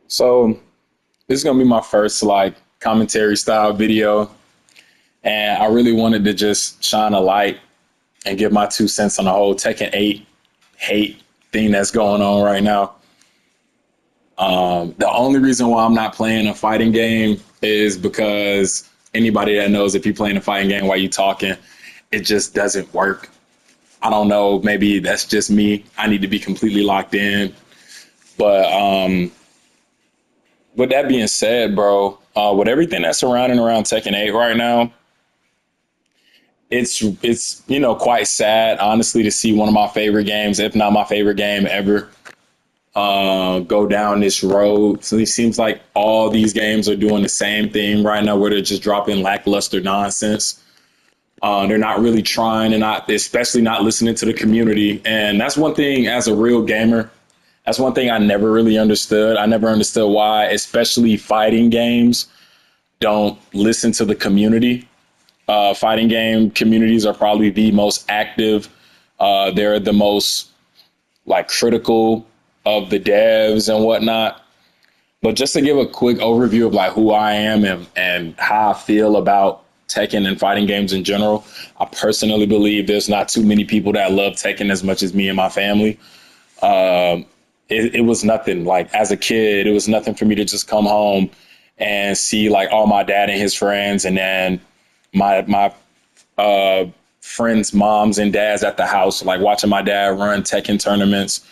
So this is gonna be my first commentary style video, and I really wanted to just shine a light and give my 2 cents on the whole Tekken 8 hate thing that's going on right now. The only reason why I'm not playing a fighting game is because anybody that knows if you're playing a fighting game while you're talking, it just doesn't work. I don't know, maybe that's just me. I need to be completely locked in. But with that being said, bro, with everything that's surrounding around Tekken 8 right now, it's quite sad, honestly, to see one of my favorite games, if not my favorite game ever, go down this road. So it seems like all these games are doing the same thing right now, where they're just dropping lackluster nonsense. They're not really trying, and not especially not listening to the community. And that's one thing as a real gamer. That's one thing I never really understood. I never understood why, especially fighting games, don't listen to the community. Fighting game communities are probably the most active. They're the most critical of the devs and whatnot. But just to give a quick overview of who I am and how I feel about Tekken and fighting games in general, I personally believe there's not too many people that love Tekken as much as me and my family. It was nothing. Like as a kid, it was nothing for me to just come home and see all my dad and his friends, and then my friends' moms and dads at the house, watching my dad run Tekken tournaments.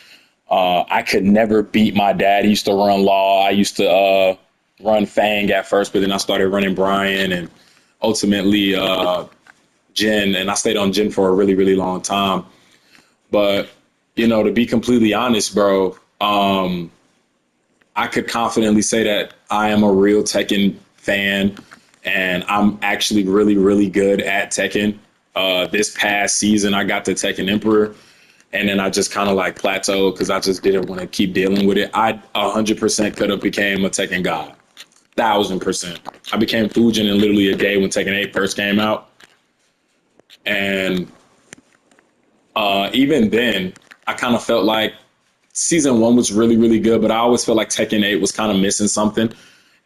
I could never beat my dad. He used to run Law. I used to run Fang at first, but then I started running Brian and ultimately Jin, and I stayed on Jin for a really, really long time. But, to be completely honest, bro, I could confidently say that I am a real Tekken fan, and I'm actually really, really good at Tekken. This past season, I got to Tekken Emperor, and then I just kind of plateaued because I just didn't want to keep dealing with it. I 100% could have became a Tekken god, 1,000%. I became Fujin in literally a day when Tekken 8 first came out, and even then, I kind of felt like season one was really, really good, but I always felt like Tekken 8 was kind of missing something.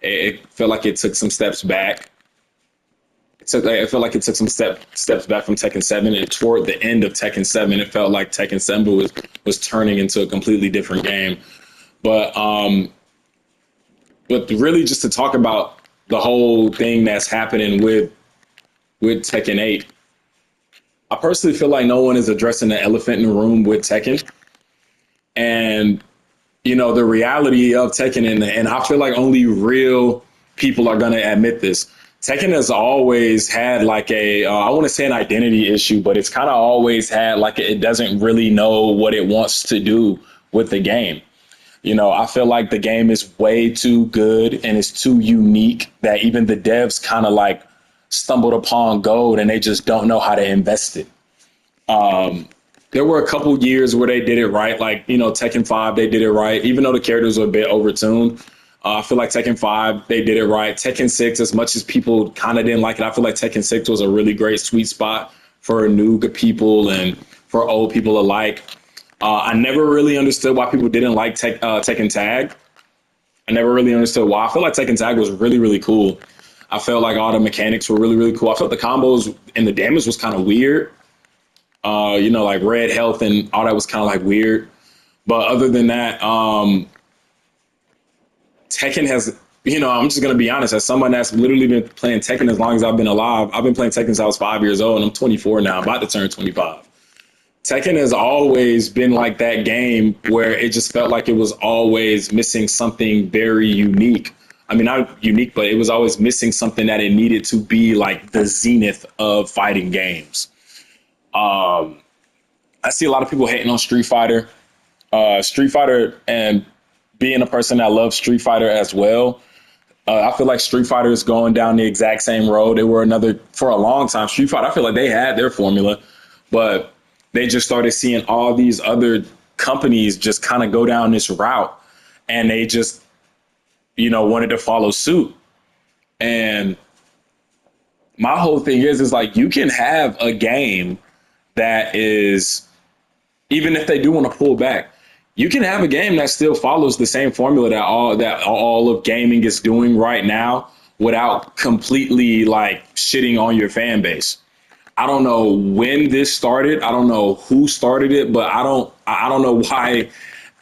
It felt like it took some steps back. I felt like it took some steps back from Tekken 7, and toward the end of Tekken 7, it felt like Tekken 7 was turning into a completely different game. But really, just to talk about the whole thing that's happening with Tekken 8, I personally feel like no one is addressing the elephant in the room with Tekken. And the reality of Tekken, and I feel like only real people are going to admit this. Tekken has always had I want to say an identity issue, but it's kind of always had it doesn't really know what it wants to do with the game. I feel like the game is way too good and it's too unique that even the devs kind of stumbled upon gold and they just don't know how to invest it. There were a couple years where they did it right, Tekken 5, they did it right, even though the characters were a bit overtuned. I feel like Tekken 5, they did it right. Tekken 6, as much as people kind of didn't like it, I feel like Tekken 6 was a really great sweet spot for new people and for old people alike. I never really understood why people didn't like Tekken Tag. I never really understood why. I feel like Tekken Tag was really, really cool. I felt like all the mechanics were really, really cool. I felt the combos and the damage was kind of weird. Red health and all that was kind of weird. But other than that, Tekken has, I'm just going to be honest, as someone that's literally been playing Tekken as long as I've been alive, I've been playing Tekken since I was 5 years old, and I'm 24 now. I'm about to turn 25. Tekken has always been that game where it just felt like it was always missing something very unique. I mean, not unique, but it was always missing something that it needed to be the zenith of fighting games. I see a lot of people hating on Street Fighter. Street Fighter, and being a person that loves Street Fighter as well, I feel like Street Fighter is going down the exact same road. They were for a long time. Street Fighter, I feel like they had their formula, but they just started seeing all these other companies just kind of go down this route, and they just, wanted to follow suit. And my whole thing is you can have a game that is, even if they do want to pull back, you can have a game that still follows the same formula that all of gaming is doing right now without completely like shitting on your fan base. I don't know when this started. I don't know who started it, but I don't know why,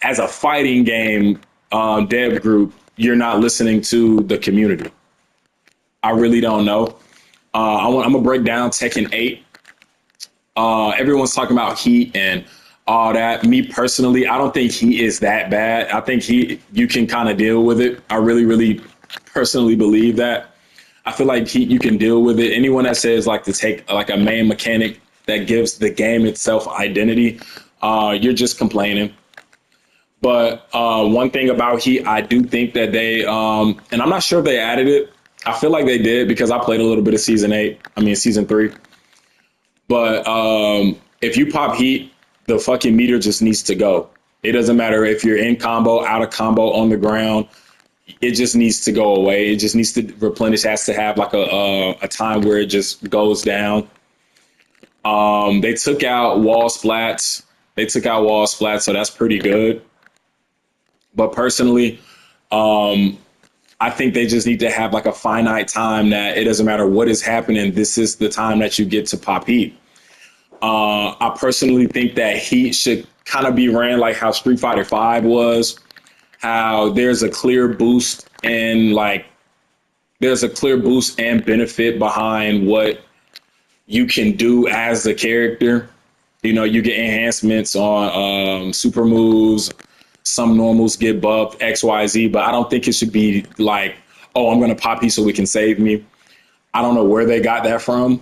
as a fighting game dev group, you're not listening to the community. I really don't know. I'm gonna break down Tekken 8. Everyone's talking about Heat and all that. Me personally, I don't think Heat is that bad. I think you can kind of deal with it. I really, really personally believe that. I feel like Heat, you can deal with it. Anyone that says like to take like a main mechanic that gives the game itself identity, you're just complaining. But one thing about Heat, I do think that and I'm not sure if they added it. I feel like they did because I played a little bit of season 3. But if you pop Heat, the fucking meter just needs to go. It doesn't matter if you're in combo, out of combo, on the ground. It just needs to go away. It just needs to replenish. Has to have like a time where it just goes down. They took out wall splats. So that's pretty good. But personally, I think they just need to have like a finite time that it doesn't matter what is happening. This is the time that you get to pop Heat. I personally think that Heat should kind of be ran like how Street Fighter V was, how there's a clear boost and benefit behind what you can do as a character. You know, you get enhancements on super moves. Some normals get buffed, XYZ, but I don't think it should be like, oh, I'm going to pop Heat so we can save me. I don't know where they got that from.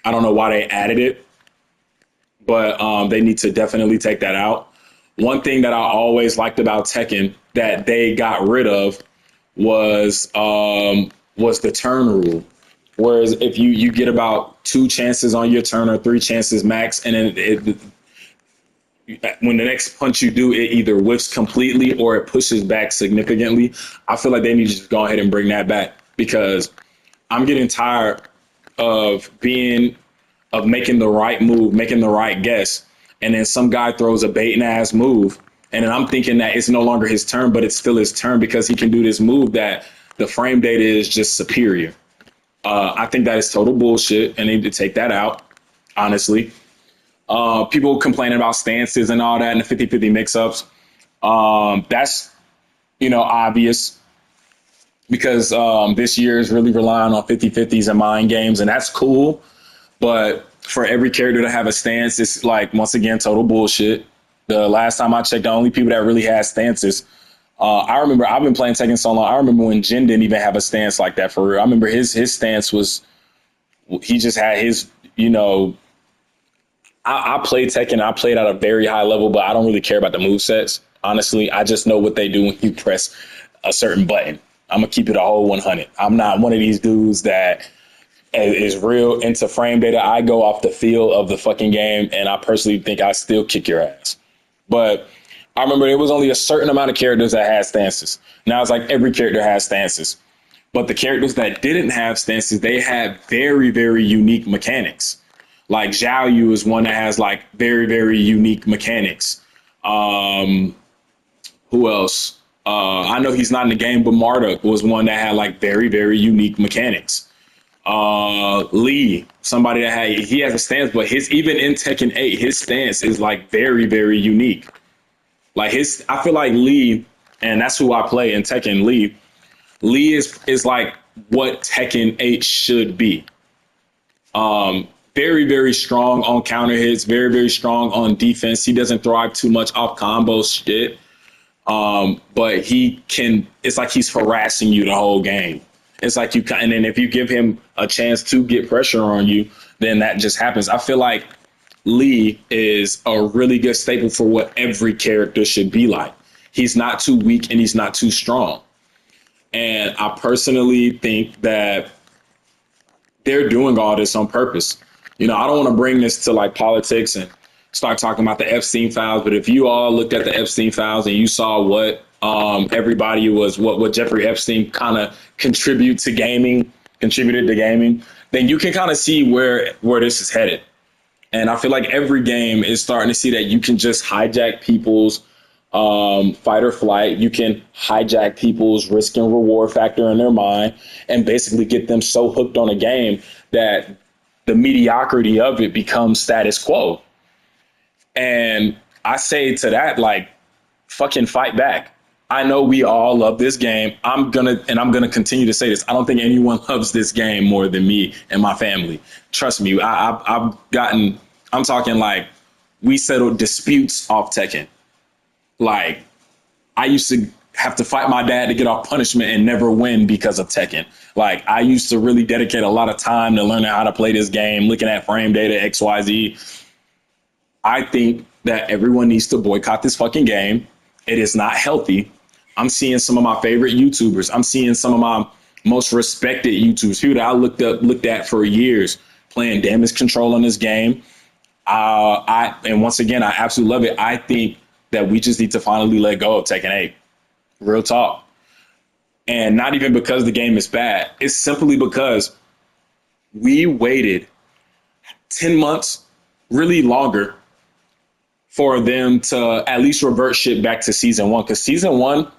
I don't know why they added it, but they need to definitely take that out. One thing that I always liked about Tekken that they got rid of was the turn rule. Whereas if you get about 2 chances on your turn or 3 chances max, and then when the next punch you do, it either whiffs completely or it pushes back significantly. I feel like they need to just go ahead and bring that back because I'm getting tired of making the right move, making the right guess, and then some guy throws a bait and ass move, and then I'm thinking that it's no longer his turn, but it's still his turn because he can do this move that the frame data is just superior. I think that is total bullshit, and they need to take that out, honestly. People complaining about stances and all that and the 50-50 mix-ups. That's, obvious because this year is really relying on 50-50s and mind games, and that's cool. But for every character to have a stance, it's like, once again, total bullshit. The last time I checked, the only people that really had stances, I remember I've been playing Tekken so long. I remember when Jin didn't even have a stance like that for real. I remember his stance was, he just had his, I played Tekken. I played at a very high level, but I don't really care about the movesets. Honestly, I just know what they do when you press a certain button. I'm going to keep it a whole 100. I'm not one of these dudes that is real into frame data. I go off the feel of the fucking game, and I personally think I still kick your ass. But I remember there was only a certain amount of characters that had stances. Now it's like every character has stances. But the characters that didn't have stances, they had very, very unique mechanics. Like Zhao Yu is one that has like very, very unique mechanics. Who else? I know he's not in the game, but Marduk was one that had like very, very unique mechanics. Lee, somebody that he has a stance, but even in Tekken 8, his stance is like very, very unique. Like I feel like Lee, and that's who I play in Tekken, Lee. Lee is like what Tekken 8 should be. Very, very strong on counter hits, very, very strong on defense. He doesn't thrive too much off combo shit. But it's like he's harassing you the whole game. It's like and then if you give him a chance to get pressure on you, then that just happens. I feel like Lee is a really good staple for what every character should be like. He's not too weak and he's not too strong. And I personally think that they're doing all this on purpose. I don't want to bring this to like politics and start talking about the Epstein files, but if you all looked at the Epstein files and you saw what everybody was, what Jeffrey Epstein kind of contributed to gaming, then you can kind of see where this is headed. And I feel like every game is starting to see that you can just hijack people's fight or flight. You can hijack people's risk and reward factor in their mind and basically get them so hooked on a game that the mediocrity of it becomes status quo. And I say to that, like, fucking fight back. I know we all love this game. I'm gonna continue to say this. I don't think anyone loves this game more than me and my family. Trust me. I'm talking like we settled disputes off Tekken. Like, I used to have to fight my dad to get off punishment and never win because of Tekken. Like, I used to really dedicate a lot of time to learning how to play this game, looking at frame data, XYZ. I think that everyone needs to boycott this fucking game. It is not healthy. I'm seeing some of my favorite YouTubers. I'm seeing some of my most respected YouTubers, people that I looked at for years, playing damage control on this game. And once again, I absolutely love it. I think that we just need to finally let go of Tekken 8. Real talk. And not even because the game is bad. It's simply because we waited 10 months, really longer, for them to at least revert shit back to season one. Because season one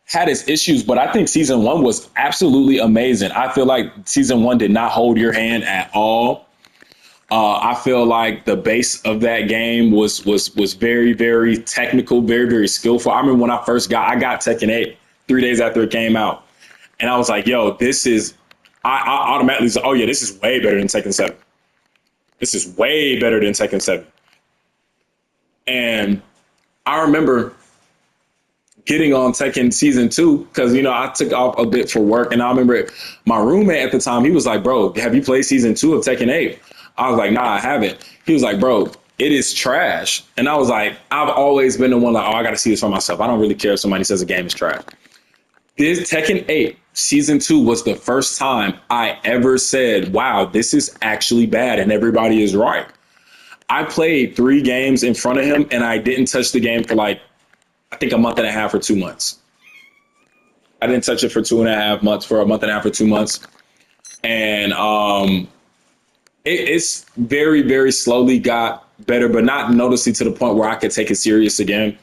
had its issues, but I think season one was absolutely amazing. I feel like season one did not hold your hand at all. I feel like the base of that game was very, very technical, very, very skillful. I remember when I got Tekken 8 3 days after it came out. And I was like, yo, I automatically said, oh yeah, this is way better than Tekken 7. This is way better than Tekken 7. And I remember getting on Tekken season 2 because, I took off a bit for work. And I remember my roommate at the time, he was like, bro, have you played season 2 of Tekken 8? I was like, nah, I haven't. He was like, bro, it is trash. And I was like, I've always been the one like, oh, I got to see this for myself. I don't really care if somebody says a game is trash. This Tekken 8 season 2 was the first time I ever said, wow, this is actually bad and everybody is right. I played 3 games in front of him and I didn't touch the game for like, I think a month and a half or 2 months. I didn't touch it for 2.5 months, for a month and a half or 2 months. And it's very, very slowly got better, but not noticeably to the point where I could take it serious again.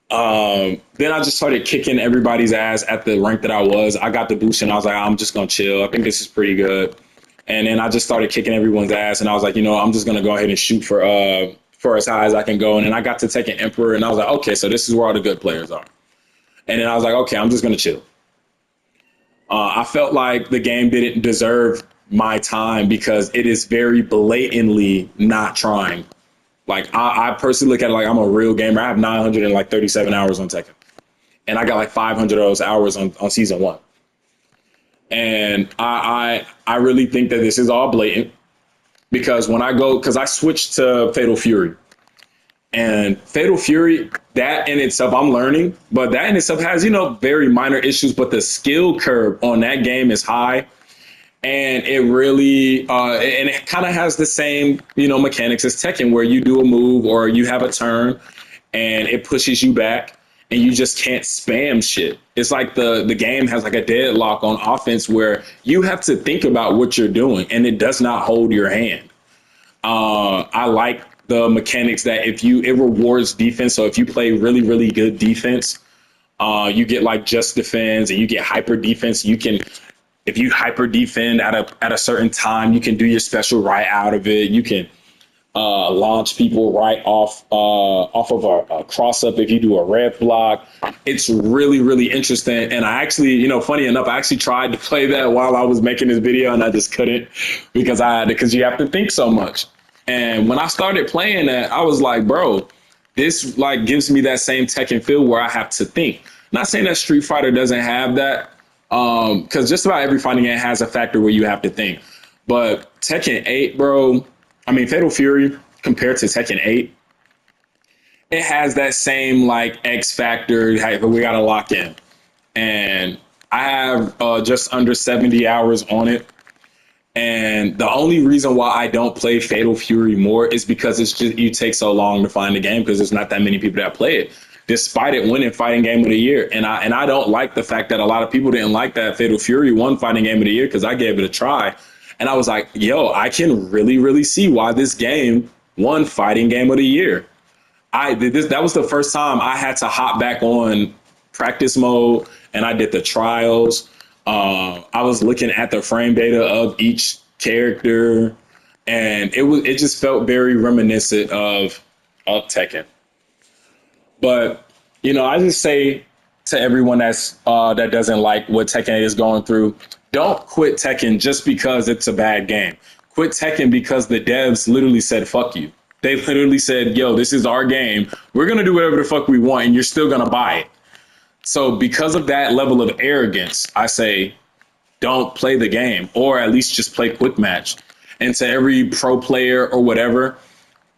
Then I just started kicking everybody's ass at the rank that I was. I got the boost and I was like, I'm just going to chill. I think this is pretty good. And then I just started kicking everyone's ass and I was like, I'm just going to go ahead and shoot for as high as I can go. And then I got to Tekken Emperor and I was like, okay, so this is where all the good players are. And then I was like, okay, I'm just going to chill. I felt like the game didn't deserve my time because it is very blatantly not trying. Like, I personally look at it like I'm a real gamer. I have 937 hours on Tekken. And I got like 500 of those hours on season 1. And I really think that this is all blatant because because I switched to Fatal Fury. And Fatal Fury, that in itself, I'm learning, but that in itself has, very minor issues, but the skill curve on that game is high. And it really, and it kind of has the same, mechanics as Tekken, where you do a move or you have a turn and it pushes you back and you just can't spam shit. It's like the game has like a deadlock on offense where you have to think about what you're doing and it does not hold your hand. I like the mechanics that it rewards defense. So if you play really, really good defense, you get like just defense and you get hyper defense. If you hyper defend at a certain time, you can do your special right out of it. You can launch people right off of a cross up if you do a red block. It's really, really interesting. And I actually, funny enough, I actually tried to play that while I was making this video and I just couldn't because you have to think so much. And when I started playing that, I was like, bro, this like gives me that same Tekken feel where I have to think. Not saying that Street Fighter doesn't have that. Because just about every fighting game has a factor where you have to think. But Tekken 8, bro, Fatal Fury compared to Tekken 8, it has that same like X factor that we got to lock in. And I have just under 70 hours on it. And the only reason why I don't play Fatal Fury more is because it's just you take so long to find the game because there's not that many people that play it. Despite it winning Fighting Game of the Year. And I don't like the fact that a lot of people didn't like that Fatal Fury won Fighting Game of the Year because I gave it a try. And I was like, yo, I can really, really see why this game won Fighting Game of the Year. that was the first time I had to hop back on practice mode, and I did the trials. I was looking at the frame data of each character, and it just felt very reminiscent of Tekken. But I just say to everyone that doesn't like what Tekken is going through, don't quit Tekken just because it's a bad game. Quit Tekken because the devs literally said fuck you. They literally said, yo, this is our game. We're going to do whatever the fuck we want, and you're still going to buy it. So because of that level of arrogance, I say don't play the game, or at least just play quick match. And to every pro player or whatever,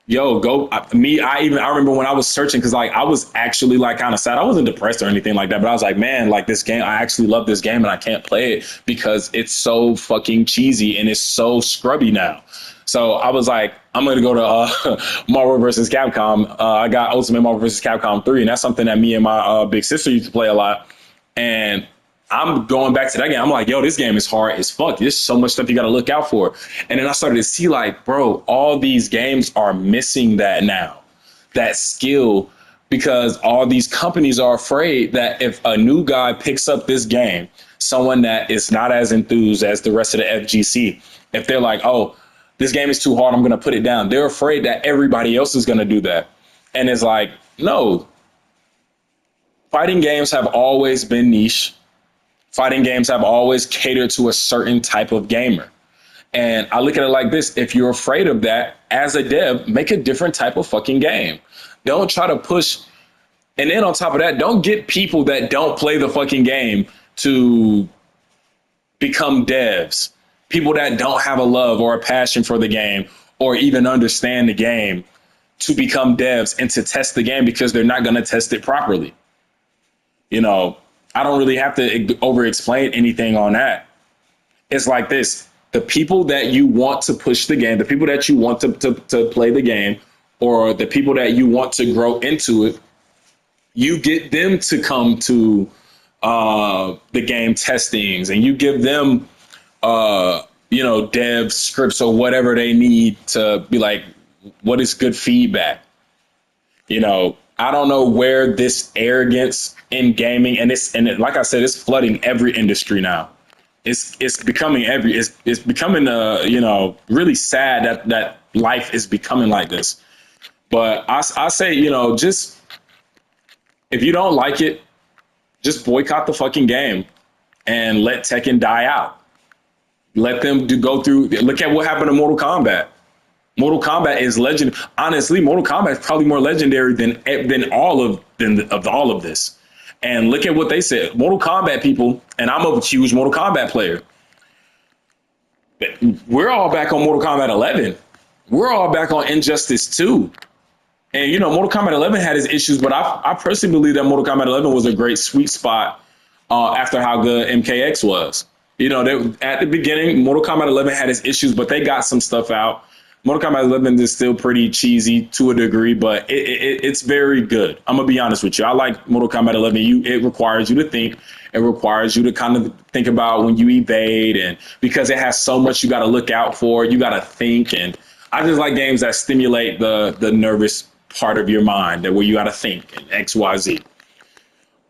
yo, go me. I remember when I was searching, because like I was actually like kind of sad. I wasn't depressed or anything like that, but I was like, man, like this game, I actually love this game, and I can't play it because it's so fucking cheesy and it's so scrubby now. So I was like, I'm going to go to Marvel vs. Capcom. I got Ultimate Marvel vs. Capcom 3, and that's something that me and my big sister used to play a lot. And I'm going back to that game. I'm like, yo, this game is hard as fuck. There's so much stuff you got to look out for. And then I started to see like, bro, all these games are missing that now, that skill, because all these companies are afraid that if a new guy picks up this game, someone that is not as enthused as the rest of the FGC, if they're like, oh, this game is too hard, I'm going to put it down, they're afraid that everybody else is going to do that. And it's like, no, fighting games have always been niche. Fighting games have always catered to a certain type of gamer. And I look at it like this. If you're afraid of that, as a dev, make a different type of fucking game. Don't try to push. And then on top of that, don't get people that don't play the fucking game to become devs. People that don't have a love or a passion for the game or even understand the game to become devs and to test the game, because they're not going to test it properly. I don't really have to over explain anything on that. It's like this. The people that you want to push the game, the people that you want to play the game, or the people that you want to grow into it, you get them to come to the game testings, and you give them, dev scripts or whatever they need to be like, what is good feedback? I don't know where this arrogance in gaming, and like I said, it's flooding every industry now. It's becoming it's becoming really sad that life is becoming like this. But I say, just if you don't like it, just boycott the fucking game and let Tekken die out. Let them go through. Look at what happened to Mortal Kombat. Mortal Kombat is legend. Honestly, Mortal Kombat is probably more legendary than all of this. And look at what they said. Mortal Kombat people, and I'm a huge Mortal Kombat player. We're all back on Mortal Kombat 11. We're all back on Injustice 2. And Mortal Kombat 11 had its issues, but I personally believe that Mortal Kombat 11 was a great sweet spot after how good MKX was. At the beginning, Mortal Kombat 11 had its issues, but they got some stuff out. Mortal Kombat 11 is still pretty cheesy to a degree, but it's very good. I'm going to be honest with you. I like Mortal Kombat 11. It requires you to think. It requires you to kind of think about when you evade, and because it has so much you got to look out for, you got to think. And I just like games that stimulate the nervous part of your mind, that where you got to think and X, Y, Z.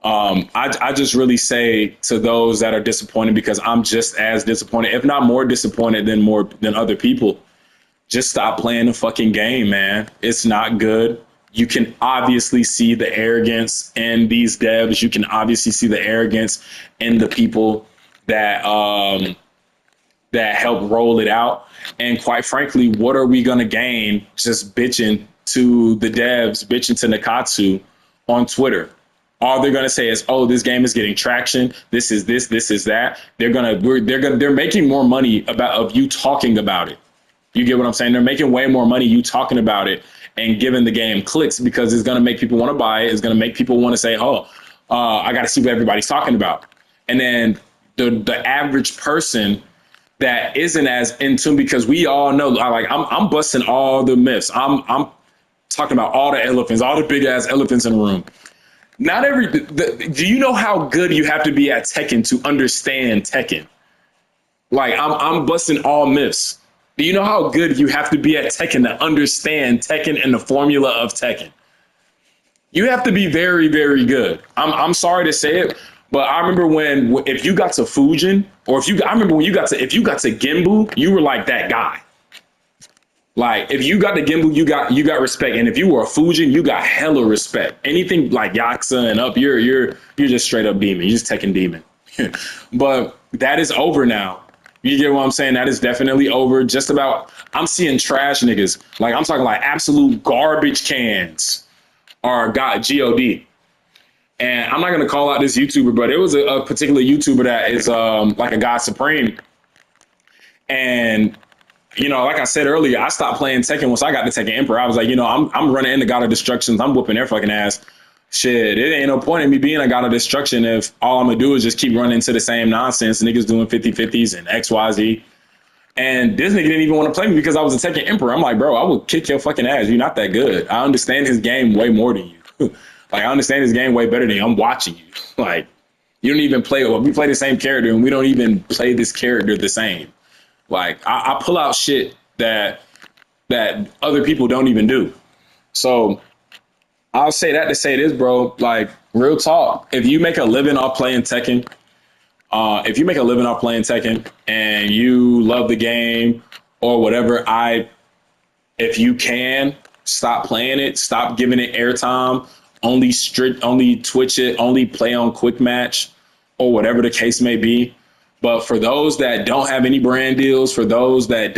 I just really say to those that are disappointed, because I'm just as disappointed, if not more disappointed than other people, just stop playing the fucking game, man. It's not good. You can obviously see the arrogance in these devs. You can obviously see the arrogance in the people that help roll it out. And quite frankly, what are we going to gain just bitching to the devs, bitching to Nakatsu on Twitter? All they're going to say is, oh, this game is getting traction. This is this is that. They're making more money of you talking about it. You get what I'm saying? They're making way more money you talking about it and giving the game clicks, because it's going to make people want to buy it. It's going to make people want to say, oh, I got to see what everybody's talking about. And then the average person that isn't as in tune, because we all know, like I'm busting all the myths. I'm talking about all the elephants, all the big ass elephants in the room. Not do you know how good you have to be at Tekken to understand Tekken? Like I'm busting all myths. Do you know how good you have to be at Tekken to understand Tekken and the formula of Tekken? You have to be very, very good. I'm sorry to say it, but I remember if you got to Fujin, or I remember when if you got to Gimbu, you were like that guy. Like if you got to Gimbu, you got respect, and if you were a Fujin, you got hella respect. Anything like Yakuza and up, you're just straight up demon. You're just Tekken demon. But that is over now. You get what I'm saying? That is definitely over. Just about. I'm seeing trash niggas. Like I'm talking like absolute garbage cans are got God. And I'm not gonna call out this YouTuber, but it was a particular YouTuber that is like a God Supreme. And like I said earlier, I stopped playing Tekken once I got the Tekken Emperor. I was like, I'm running into God of Destructions. I'm whooping their fucking ass. Shit, it ain't no point in me being a God of Destruction if all I'm gonna do is just keep running into the same nonsense. Niggas doing 50-50s and XYZ. And this nigga didn't even want to play me because I was a Tekken Emperor. I'm like, bro, I will kick your fucking ass. You're not that good. I understand his game way more than you. Like, I understand his game way better than you. I'm watching you. Like, you don't even play. Well, we play the same character, and we don't even play this character the same. Like, I pull out shit that other people don't even do. So I'll say that to say this, bro. Like, real talk. If you make a living off playing Tekken, and you love the game or whatever, if you can, stop playing it, stop giving it airtime, only Twitch it, only play on Quick Match or whatever the case may be. But for those that don't have any brand deals, for those that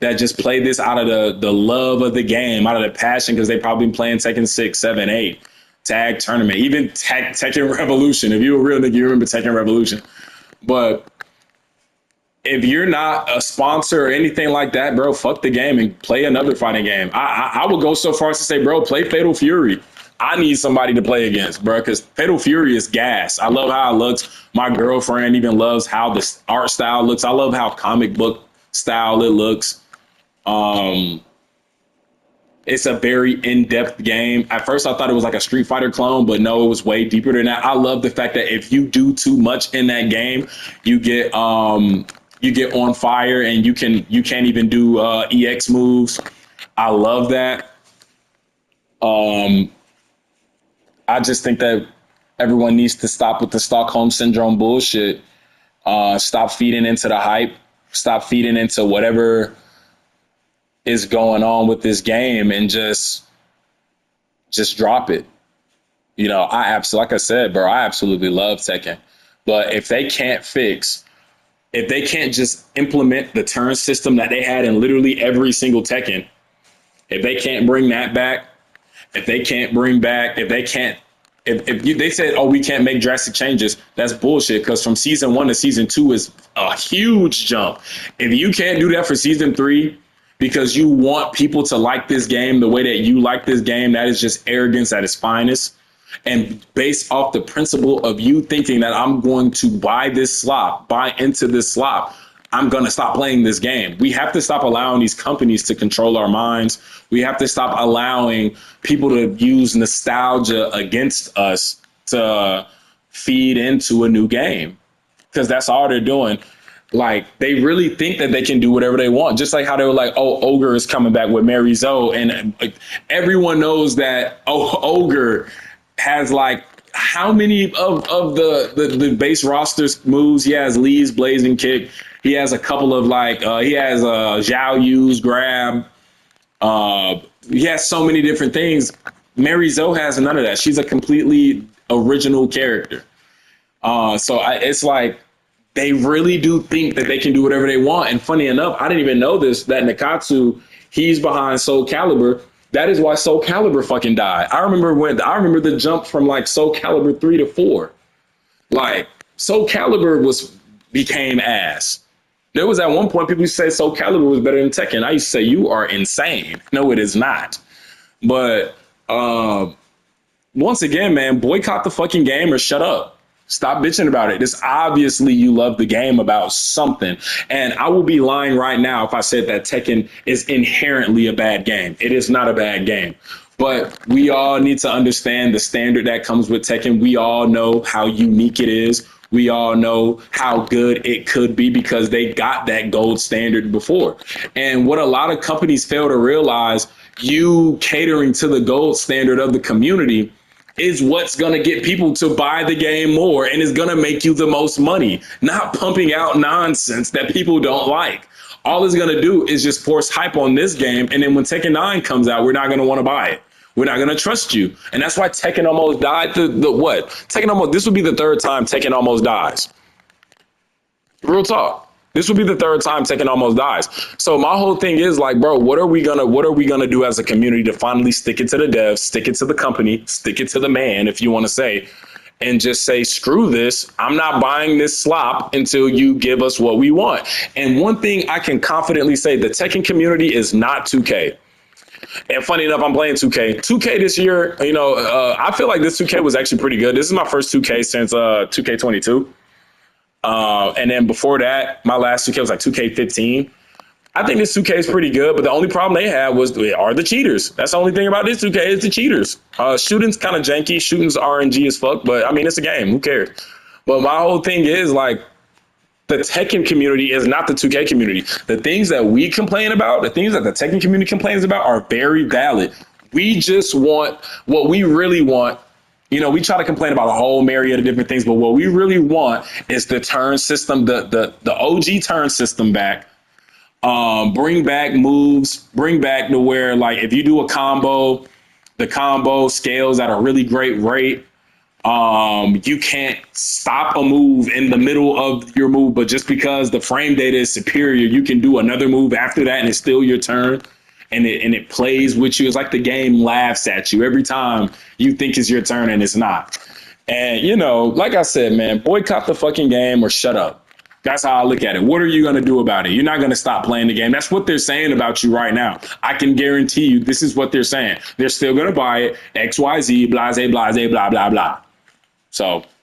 just play this out of the love of the game, out of the passion, because they probably been playing Tekken 6, 7, 8, Tag Tournament, even Tekken Revolution. If you're a real nigga, you remember Tekken Revolution. But if you're not a sponsor or anything like that, bro, fuck the game and play another fighting game. I would go so far as to say, bro, play Fatal Fury. I need somebody to play against, bro, because Fatal Fury is gas. I love how it looks. My girlfriend even loves how the art style looks. I love how comic book style it looks. It's a very in-depth game. At first, I thought it was like a Street Fighter clone, but no, it was way deeper than that. I love the fact that if you do too much in that game, you get on fire and you can't even do EX moves. I love that. I just think that everyone needs to stop with the Stockholm Syndrome bullshit. Stop feeding into the hype. Stop feeding into whatever is going on with this game and just drop it. Like I said, bro, I absolutely love Tekken. But if they can't just implement the turn system that they had in literally every single Tekken, if they can't bring that back, if they said, oh, we can't make drastic changes, that's bullshit, because from season 1 to season 2 is a huge jump. If you can't do that for season 3 because you want people to like this game the way that you like this game, that is just arrogance at its finest. And based off the principle of you thinking that I'm going to buy into this slop, I'm going to stop playing this game. We have to stop allowing these companies to control our minds. We have to stop allowing people to use nostalgia against us to feed into a new game, because that's all they're doing. Like, they really think that they can do whatever they want. Just like how they were like, oh, Ogre is coming back with Mary Zoe. And everyone knows that Ogre has like how many of the base roster's moves? He has Lee's Blazing Kick. He has a couple of he has Zhao Yu's grab. He has so many different things. Mary Zoe has none of that. She's a completely original character. It's like they really do think that they can do whatever they want. And funny enough, I didn't even know this, that Nikatsu, he's behind Soul Calibur. That is why Soul Calibur fucking died. I remember the jump from like Soul Calibur 3 to 4. Like, Soul Calibur became ass. There was at one point people used to say Soul Calibur was better than Tekken. I used to say, you are insane. No, it is not. But once again, man, boycott the fucking game or shut up. Stop bitching about it. It's obviously you love the game about something. And I will be lying right now if I said that Tekken is inherently a bad game. It is not a bad game. But we all need to understand the standard that comes with Tekken. We all know how unique it is. We all know how good it could be because they got that gold standard before. And what a lot of companies fail to realize you catering to the gold standard of the community is what's going to get people to buy the game more and is going to make you the most money, not pumping out nonsense that people don't like. All it's going to do is just force hype on this game. And then when Tekken 9 comes out, we're not going to want to buy it. We're not going to trust you. And that's why Tekken almost died. This would be the third time Tekken almost dies. Real talk. This would be the third time Tekken almost dies. So my whole thing is like, bro, what are we gonna do as a community to finally stick it to the devs, stick it to the company, stick it to the man, if you want to say, and just say, screw this. I'm not buying this slop until you give us what we want. And one thing I can confidently say, the Tekken community is not 2K. And funny enough, I'm playing 2K. 2K this year, I feel like this 2K was actually pretty good. This is my first 2K since 2K22. And then before that, my last 2K was like 2K15. I think this 2K is pretty good, but the only problem they had are the cheaters. That's the only thing about this 2K is the cheaters. Shooting's kind of janky. Shooting's RNG as fuck, but I mean, it's a game. Who cares? But my whole thing is like, the Tekken community is not the 2K community. The things that we complain about, the things that the Tekken community complains about are very valid. We just want what we really want. We try to complain about a whole myriad of different things, but what we really want is the turn system, the OG turn system back. Bring back moves, bring back to where, like, if you do a combo, the combo scales at a really great rate. You can't stop a move in the middle of your move, but just because the frame data is superior, you can do another move after that and it's still your turn. And it plays with you. It's like the game laughs at you every time you think it's your turn and it's not. And, like I said, man, boycott the fucking game or shut up. That's how I look at it. What are you going to do about it? You're not going to stop playing the game. That's what they're saying about you right now. I can guarantee you this is what they're saying. They're still going to buy it. XYZ, blase, blase, blah, blah, blah. So